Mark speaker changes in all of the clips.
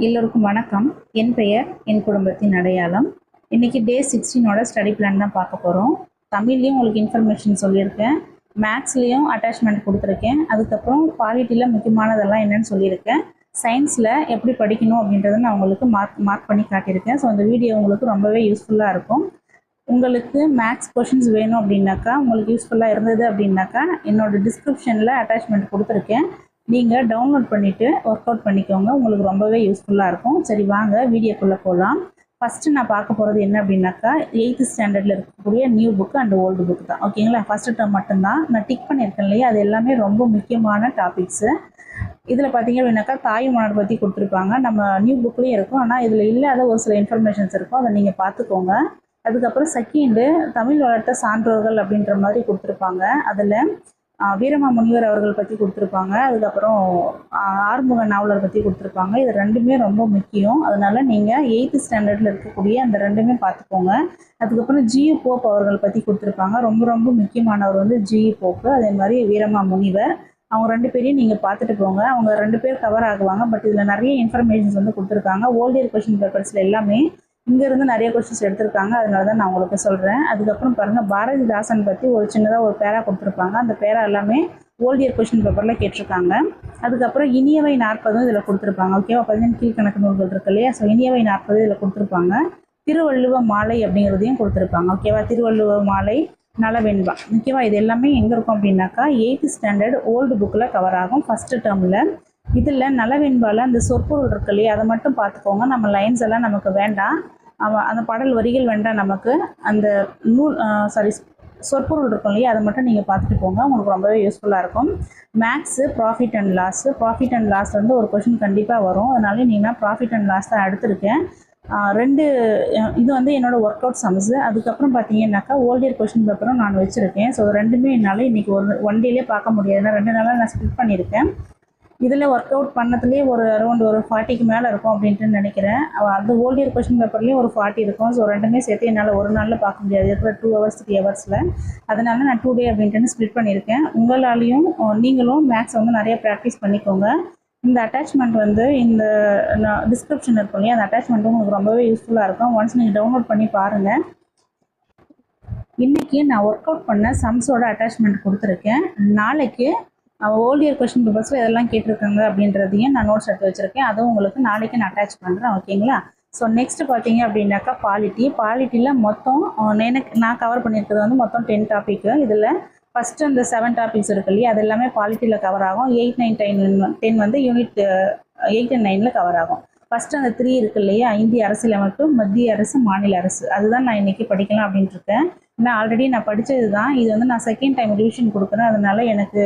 Speaker 1: எல்லோருக்கும் வணக்கம். என் பெயர் என் குடும்பத்தின் அடையாளம். இன்றைக்கி டே 16ஓட ஸ்டடி பிளான் தான் பார்க்க போகிறோம். தமிழ்லேயும் உங்களுக்கு இன்ஃபர்மேஷன் சொல்லியிருக்கேன், மேக்ஸ்லேயும் அட்டாச்மெண்ட் கொடுத்துருக்கேன், அதுக்கப்புறம் பாலிட்டியில் முக்கியமானதெல்லாம் என்னென்னு சொல்லியிருக்கேன், சயின்ஸில் எப்படி படிக்கணும் அப்படின்றத நான் உங்களுக்கு மார்க் பண்ணி காட்டியிருக்கேன். ஸோ அந்த வீடியோ உங்களுக்கு ரொம்பவே யூஸ்ஃபுல்லாக இருக்கும். உங்களுக்கு மேக்ஸ் கொஷின்ஸ் வேணும் அப்படின்னாக்கா, உங்களுக்கு யூஸ்ஃபுல்லாக இருந்தது அப்படின்னாக்கா என்னோடய டிஸ்கிரிப்ஷனில் அட்டாச்மெண்ட் கொடுத்துருக்கேன். நீங்கள் டவுன்லோட் பண்ணிவிட்டு ஒர்க் அவுட் பண்ணிக்கோங்க, உங்களுக்கு ரொம்பவே யூஸ்ஃபுல்லாக இருக்கும். சரி வாங்க வீடியோக்குள்ளே போகலாம். ஃபஸ்ட்டு நான் பார்க்க போகிறது என்ன அப்படின்னாக்கா 8th ஸ்டாண்டர்டில் இருக்கக்கூடிய new book and old book தான். ஓகேங்களா, ஃபஸ்ட்டு டேர்ம் மட்டும்தான் நான் டிக் பண்ணியிருக்கேன் இல்லையா, அது எல்லாமே ரொம்ப முக்கியமான டாபிக்ஸு. இதில் பார்த்தீங்க அப்படின்னாக்கா தாய்மலர் பற்றி கொடுத்துருப்பாங்க, நம்ம நியூ புக்லேயும் இருக்கும், ஆனால் இதில் இல்லாத ஒரு சில இன்ஃபர்மேஷன்ஸ் இருக்கும், அதை நீங்கள் பார்த்துக்கோங்க. அதுக்கப்புறம் செகண்டு தமிழ் வளர்த்த சான்றோர்கள் அப்படின்ற மாதிரி கொடுத்துருப்பாங்க. அதில் வீரமா முனிவர் அவர்கள் பற்றி கொடுத்துருப்பாங்க, அதுக்கப்புறம் ஆறுமுக நாவலர் பற்றி கொடுத்துருப்பாங்க. இது ரெண்டுமே ரொம்ப முக்கியம். அதனால் நீங்கள் 8th ஸ்டாண்டர்டில் இருக்கக்கூடிய அந்த ரெண்டுமே பார்த்துக்கோங்க. அதுக்கப்புறம் ஜி போப் அவர்கள் பற்றி கொடுத்துருப்பாங்க, ரொம்ப ரொம்ப முக்கியமானவர் வந்து ஜி போப்பு, அதே மாதிரி வீரமா முனிவர். அவங்க ரெண்டு பேரையும் நீங்கள் பார்த்துட்டு போங்க. அவங்க ரெண்டு பேர் கவர் ஆகுவாங்க. பட் இதில் நிறைய இன்ஃபர்மேஷன்ஸ் வந்து கொடுத்துருக்காங்க. ஓல்டியர் கொஷின் பேப்பர்ஸில் எல்லாமே இங்கேருந்து நிறைய கொஸ்டின்ஸ் எடுத்திருக்காங்க, அதனால தான் நான் உங்களுக்கு சொல்கிறேன். அதுக்கப்புறம் பாருங்கள், பாரதிதாசன் பற்றி ஒரு சின்னதாக ஒரு பேரா கொடுத்துருப்பாங்க. அந்த பேரா எல்லாமே ஓல்டியர் கொஸ்டின் பேப்பரில் கேட்டிருக்காங்க. அதுக்கப்புறம் இனியவை 40 இதில் கொடுத்துருப்பாங்க. ஓகேவா, 15 கீழ்கணக்கு நூல்கள் இருக்கு இல்லையா, ஸோ இனியவை 40 இதில் கொடுத்துருப்பாங்க. திருவள்ளுவ மாலை அப்படிங்கிறதையும் கொடுத்துருப்பாங்க. ஓகேவா, திருவள்ளுவ மாலை, நலவெண்பா. ஓகேவா, இது எல்லாமே எங்கே இருக்கும் அப்படின்னாக்கா 8th ஸ்டாண்டர்ட் ஓல்டு புக்கில் கவர் ஆகும் ஃபஸ்ட்டு டேர்மில். இதில் நலவெண்பாவில் அந்த சொற்பொருள் இருக்கு இல்லையா, அதை மட்டும் பார்த்துக்கோங்க. நம்ம லைன்ஸ் எல்லாம் நமக்கு வேண்டாம், அந்த பாடல் வரிகள் வேண்டாம், நமக்கு அந்த சொற்பொருள் இருக்கும் இல்லையா, அதை மட்டும் நீங்கள் பார்த்துட்டு போங்க, உங்களுக்கு ரொம்பவே யூஸ்ஃபுல்லாக இருக்கும். மேக்ஸு ப்ராஃபிட் அண்ட் லாஸ் வந்து ஒரு கொஷின் கண்டிப்பாக வரும். அதனால நீங்கள் ப்ராஃபிட் அண்ட் லாஸ் தான் எடுத்திருக்கேன். இது வந்து என்னோடய ஒர்க் அவுட் சம்ஸு. அதுக்கப்புறம் பார்த்தீங்கன்னாக்கா ஓல்டியர் கொஷின் பேப்பரும் நான் வச்சுருக்கேன். ஸோ ரெண்டுமே என்னால் இன்றைக்கி ஒன் டேலே பார்க்க முடியாது, ஏன்னா 2 நாளாக நான் ஸ்பிட் பண்ணியிருக்கேன். இதில் ஒர்க் அவுட் பண்ணதுலேயே ஒரு அரௌண்ட் ஒரு 40க்கு மேலே இருக்கும் அப்படின்ட்டு நினைக்கிறேன். அந்த ஓல்டியர் கொஷின் பேப்பர்லேயும் ஒரு 40 இருக்கும். ஸோ ரெண்டுமே சேர்த்து என்னால் ஒரு நாளில் பார்க்க முடியாது, இருக்கிற 2 hours 3 hours. அதனால நான் 2 day அப்படின்ட்டு ஸ்ப்ளிட் பண்ணியிருக்கேன். உங்களாலையும் நீங்களும் மேக்ஸ் வந்து நிறைய ப்ராக்டிஸ் பண்ணிக்கோங்க. இந்த அட்டாச்மெண்ட் வந்து இந்த டிஸ்கிரிப்ஷன் இருக்கும் இல்லையா, அந்த அட்டாச்மெண்ட்டும் உங்களுக்கு ரொம்பவே யூஸ்ஃபுல்லாக இருக்கும். ஒன்ஸ் நீங்கள் டவுன்லோட் பண்ணி பாருங்கள். இன்றைக்கி நான் ஒர்க் அவுட் பண்ண சம்ஸோட அட்டாச்மெண்ட் கொடுத்துருக்கேன். நாளைக்கு ஓல்டியர் கொஷின் பேப்பர்ஸில் எதெல்லாம் கேட்டிருக்காங்க அப்படின்றதையும் நான் நோட்ஸ் எடுத்து வச்சுருக்கேன், அதுவும் உங்களுக்கு நாளைக்கு நான் அட்டாச் பண்ணுறேன். ஓகேங்களா, ஸோ நெக்ஸ்ட்டு பார்த்தீங்க அப்படின்னாக்கா பாலிட்டியில் மொத்தம் நான் கவர் பண்ணியிருக்கிறது வந்து மொத்தம் 10 டாபிக்கு. இதில் ஃபஸ்ட்டு அந்த 7 டாபிக்ஸ் இருக்கு இல்லையா, அது எல்லாமே பாலிட்டியில் கவர் ஆகும். 8, 9, 10 வந்து யூனிட் 8 and 9 கவர் ஆகும். ஃபஸ்ட்டு அந்த 3 இருக்கு இல்லையா, இந்திய அரசியலமைப்பு, மத்திய அரசு, மாநில அரசு, அதுதான் நான் இன்றைக்கி படிக்கலாம் அப்படின்ட்டு இருக்கேன். ஏன்னா ஆல்ரெடி நான் படித்தது தான். இது வந்து நான் செகண்ட் டைம் ரிவிஷன் கொடுக்குறேன். அதனால் எனக்கு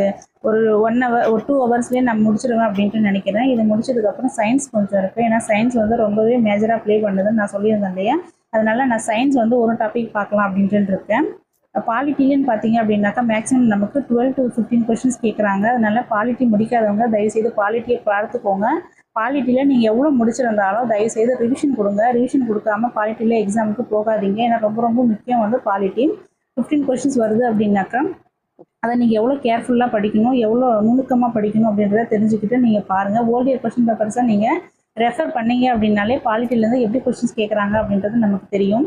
Speaker 1: ஒரு 1 hour ஒரு 2 hours நான் முடிச்சிடுவேன் அப்படின்ட்டு நினைக்கிறேன். இது முடிச்சதுக்கப்புறம் சயின்ஸ் கொஞ்சம் இருக்குது, ஏன்னா சயின்ஸ் வந்து ரொம்பவே மேஜராக ப்ளே பண்ணுதுன்னு நான் சொல்லியிருந்தேன் இல்லையா, அதனால் நான் சயின்ஸ் வந்து ஒரு டாபிக் பார்க்கலாம் அப்படின்ட்டு இருக்கேன். பாலிட்டின்னு பார்த்தீங்க அப்படின்னாக்கா மேக்ஸிமம் நமக்கு 12 to 15 கொஷின்ஸ் கேட்குறாங்க. அதனால் பாலிட்டி முடிக்காதவங்க தயவுசெய்து பாலிட்டியை பார்த்துக்கோங்க. பாலிட்டியில் நீங்கள் எவ்வளோ முடிச்சிருந்தாலும் தயவுசெய்து ரிவிஷன் கொடுங்க. ரிவிஷன் கொடுக்காம பாலிட்டியில் எக்ஸாமுக்கு போகாதீங்க, ஏன்னா ரொம்ப ரொம்ப முக்கியம் வந்து பாலிட்டி. 15 கொஷின்ஸ் வருது அப்படின்னாக்கா அதை நீங்கள் எவ்வளோ கேர்ஃபுல்லாக படிக்கணும், எவ்வளோ நுணுக்கமாக படிக்கணும் அப்படின்றத தெரிஞ்சுக்கிட்டு நீங்கள் பாருங்கள். ஓல்டியர் கொஷின் பேப்பர்ஸை நீங்கள் ரெஃபர் பண்ணீங்க அப்படின்னாலே பாலிட்டிலேருந்து எப்படி கொஷின்ஸ் கேட்குறாங்க அப்படின்றது நமக்கு தெரியும்.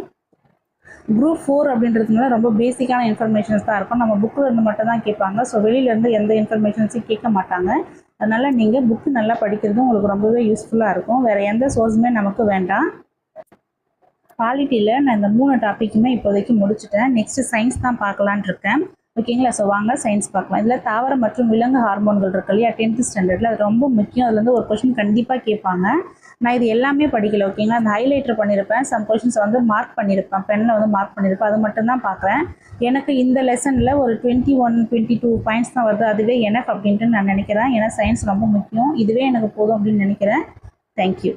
Speaker 1: Group 4 அப்படின்றதுனால ரொம்ப பேசிக்கான இன்ஃபர்மேஷன்ஸ் தான் இருக்கும். நம்ம புக்கில் இருந்து மட்டும் தான் கேட்பாங்க. ஸோ வெளியிலேருந்து எந்த இன்ஃபர்மேஷன்ஸையும் கேட்க மாட்டாங்க. அதனால் நீங்கள் புக்கு நல்லா படிக்கிறது உங்களுக்கு ரொம்பவே யூஸ்ஃபுல்லாக இருக்கும். வேறு எந்த சோர்ஸுமே நமக்கு வேண்டாம். பாலிட்டியில் நான் இந்த 3 டாப்பிக்குமே இப்போதைக்கு முடிச்சுட்டேன். நெக்ஸ்ட்டு சயின்ஸ் தான் பார்க்கலான் இருக்கேன். ஓகேங்களா, ஸோ வாங்க சயின்ஸ் பார்க்கலாம். இதில் தாவர மற்றும் விலங்கு ஹார்மோன்கள் இருக்கு இல்லையா, 10th ஸ்டாண்டர்டில் அது ரொம்ப முக்கியம். அதுலேருந்து ஒரு கொஷின் கண்டிப்பாக கேட்பாங்க. நான் இது எல்லாமே படிக்கல, ஓகேங்களா, அந்த ஹைலைட்டர் பண்ணியிருப்பேன், சம் கொஷின்ஸ் வந்து மார்க் பண்ணியிருப்பேன், பெண்ணில் வந்து மார்க் பண்ணியிருப்பேன், அது மட்டும்தான் பார்க்குறேன். எனக்கு இந்த லெசனில் ஒரு 21, 22 பாயிண்ட்ஸ் தான் வருது, அதுவே எனக்கு அப்படின்ட்டு நான் நினைக்கிறேன். ஏன்னா சயின்ஸ் ரொம்ப முக்கியம், இதுவே எனக்கு போதும் அப்படின்னு நினைக்கிறேன். தேங்க்யூ.